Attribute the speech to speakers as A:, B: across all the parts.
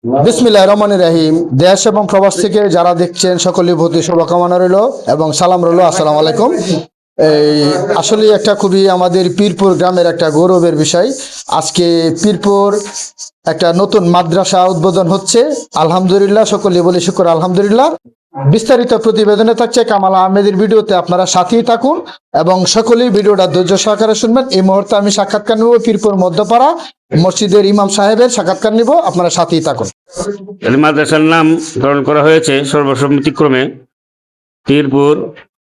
A: বিসমিল্লাহির রহমানির রহিম। দেশ এবং প্রবাস থেকে যারা দেখছেন সকলের প্রতি শুভকামনা রইল এবং সালাম রইল। আসসালামু আলাইকুম। এই আসলে একটা খুবই আমাদের পীরপুর গ্রামের একটা গৌরবের বিষয়। আজকে পীরপুর একটা নতুন মাদ্রাসা উদ্বোধন হচ্ছে। আলহামদুলিল্লাহ, সকলে বলি শুকর আলহামদুলিল্লাহ। বিস্তারিত প্রতিবেদনে থাকছে কামাল আহমেদের ভিডিওতে, আপনারা সাথেই থাকুন এবং সকলেই ভিডিওটা ধৈর্য সহকারে শুনবেন। এই মুহূর্তে আমি সাক্ষাৎকার নেব পীরপুর মধ্যপাড়া মসজিদের ইমাম সাহেবের সাক্ষাৎকার নিব, আপনারা সাথেই থাকুন।
B: মাদ্রাসার নামকরণ করা হয়েছে সর্বসম্মতিক্রমে পীরপুর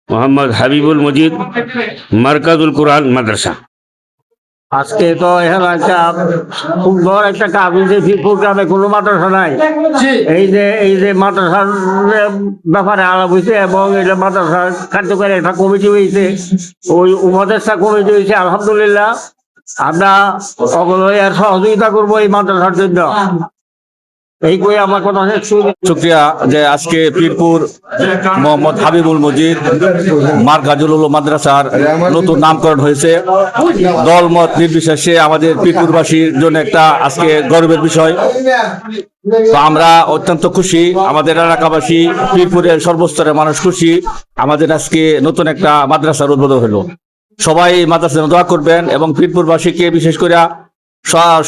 B: মোহাম্মদ হাবিবুল মজিদ মারকাজুল কোরআন মাদ্রাসা।
C: আজকে তো এখানে একটা খুব বড় একটা কাজ হয়েছে। পীরপুর গ্রামে কোনো মাদ্রাসা নাই। এই যে মাদ্রাসার ব্যাপারে আলাপ হয়েছে এবং এটা মাদ্রাসার কার্যকরী একটা কমিটি হয়েছে, ওই উপদেষ্টা কমিটি হয়েছে। আলহামদুলিল্লাহ, আমরা সকলে আর সহযোগিতা করবো এই মাদ্রাসার জন্য। এই কই আমার কথা শেষ।
D: শুক্রিয়া যে আজকে পীরপুর মোহাম্মদ হাবিবুল মজিদ মারকাজুল উলুম মাদ্রাসার নতুন নামকরণ হয়েছে। দল মত নির্বিশেষে আমাদের পীরপুরবাসীর জন্য একটা আজকে গর্বের বিষয়। তো আমরা অত্যন্ত খুশি, আমাদের এলাকাবাসী পীরপুরের সর্বস্তরের মানুষ খুশি। আমাদের আজকে নতুন একটা মাদ্রাসার উদ্বোধন হলো। সবাই মাদ্রাসার দোয়া করবেন এবং পীরপুরবাসীকে বিশেষ করে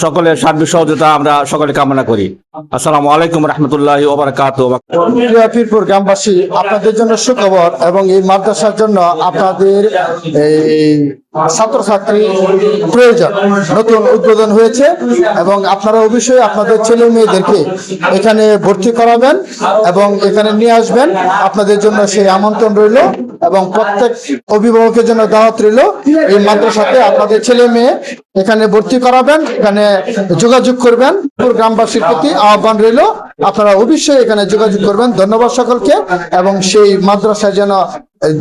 D: সকলের সার্বিক সহযোগিতা আমরা সকলে কামনা করি। আসসালামু আলাইকুম রহমতুল্লাহি ওয়া বারাকাতুহু।
A: পীরপুর গ্রামবাসী, আপনাদের জন্য সুখবর এবং এই মাদ্রাসার জন্য আপনাদের এই ছাত্রছাত্রী প্রয়োজন। নতুন উদ্বোধন হয়েছে এবং আপনারা অবশ্যই আপনাদের ছেলে মেয়েদেরকে এখানে ভর্তি করাবেন এবং এখানে নিয়ে আসবেন। আপনাদের জন্য সেই আমন্ত্রণ রইল এবং প্রত্যেক অভিভাবকের জন্য দাওয়াত রইল। এই মাদ্রাসাতে আপনাদের ছেলে মেয়ে এখানে ভর্তি করাবেন, এখানে যোগাযোগ করবেন। গ্রামবাসীর প্রতি আহ্বান রইল, আপনারা অবশ্যই এখানে যোগাযোগ করবেন। ধন্যবাদ সকলকে এবং সেই মাদ্রাসা যেন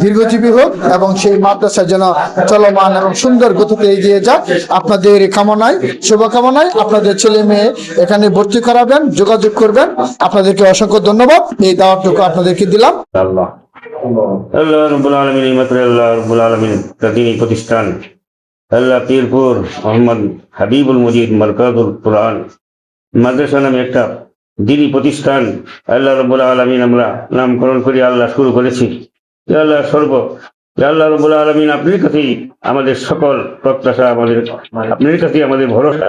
A: দীর্ঘজীবী হোক এবং সেই মাদ্রাসা যেন চলমান এবং সুন্দর গতিতে এগিয়ে যাক। আপনাদের কামনায়, শুভকামনায় আপনাদের ছেলে মেয়ে এখানে ভর্তি করাবেন, যোগাযোগ করবেন। আপনাদেরকে অসংখ্য ধন্যবাদ। এই দাওয়াতটুকু আপনাদেরকে দিলাম।
B: আল্লাহ রাব্বুল আলামিন, আল্লাহ রাব্বুল আলামিন দ্বীনি প্রতিষ্ঠান আল্লাহ পীরপুর মোহাম্মদ হাবিবুল মজিদ মারকাজুল কোরআন মাদ্রাসা নামে একটা দ্বীনি প্রতিষ্ঠান আল্লাহ রাব্বুল আলামিন আমরা নামকরণ করে আল্লাহ শুরু করেছি। আল্লাহ আল্লাহ রাব্বুল আলামিন, আপনার কাছেই আমাদের সকল প্রত্যাশা, আপনার কাছেই আমাদের ভরসা।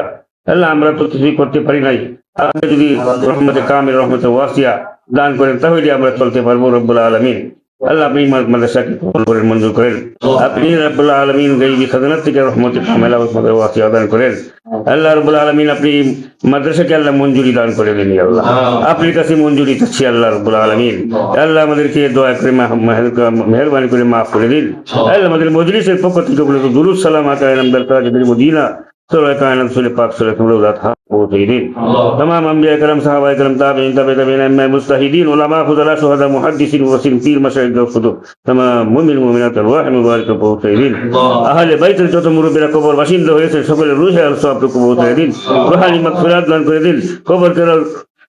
B: আল্লাহ আমরা তো কিছুই করতে পারি নাই, আপনি যদি রহমতে কামিল রহমতে ওয়াসিয়া দান করেন তাহলে আমরা চলতে পারবো। রব্বুল আলামিন আল্লাহ আপনি মাদ্রাসাকে কবুল করেন, মঞ্জুর করেন। আপনি রব্বুল আলামিন গায়বী খাজানা থেকে রহমতে কামিলা রহমতে ওয়াসিয়া দান করেন। আল্লাহ রব্বুল আলামিন আপনি মাদ্রাসাকে আল্লাহ মঞ্জুরি দান করে দেন। আল্লাহ আপনার কাছে মঞ্জুরি চাচ্ছি আল্লাহ রব্বুল আলামিন। আল্লাহ আমাদেরকে দয়া করে মেহেরবানি করে মাফ করে দিন। আল্লাহ আমাদের মজলিসের পক্ষ থেকে দুরূদ সালাম আতায়ে নামদার তাজুল মদিনা সূরা কায়নাত সূরা পাক সূরা রওজাত মুতাহিদিন तमाम अंबिया करम साहबा करम ताबईन तबईन इमाम मुस्ताहिदीन उलमा फुजला शुहदा मुहद्दिसिन वसीम पीर मशाइख गफुद तमाम मुमिन मुमिनात রওয়াহ মুবারক মুতাহিদিন আহলে বাইতের যত মুরব্বিরা কবর বাসিন্দা হয়েছে সকলের রূহে আর সওয়াবটুকু মুতাহিদিন রুহানি মাগফিরাত দান করে দিন। কবর কেরাল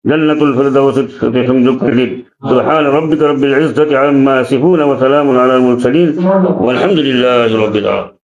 B: জান্নাতুল ফিরদাউস সাথে সংযোগ করে দিন। সুবহান রাব্বিকা রাব্বিল ইজ্জাতি আম্মা ইয়াসিফুন ওয়া সালামুন আলাল মুরসালিন ওয়ালহামদুলিল্লাহি রাব্বিল আলামিন।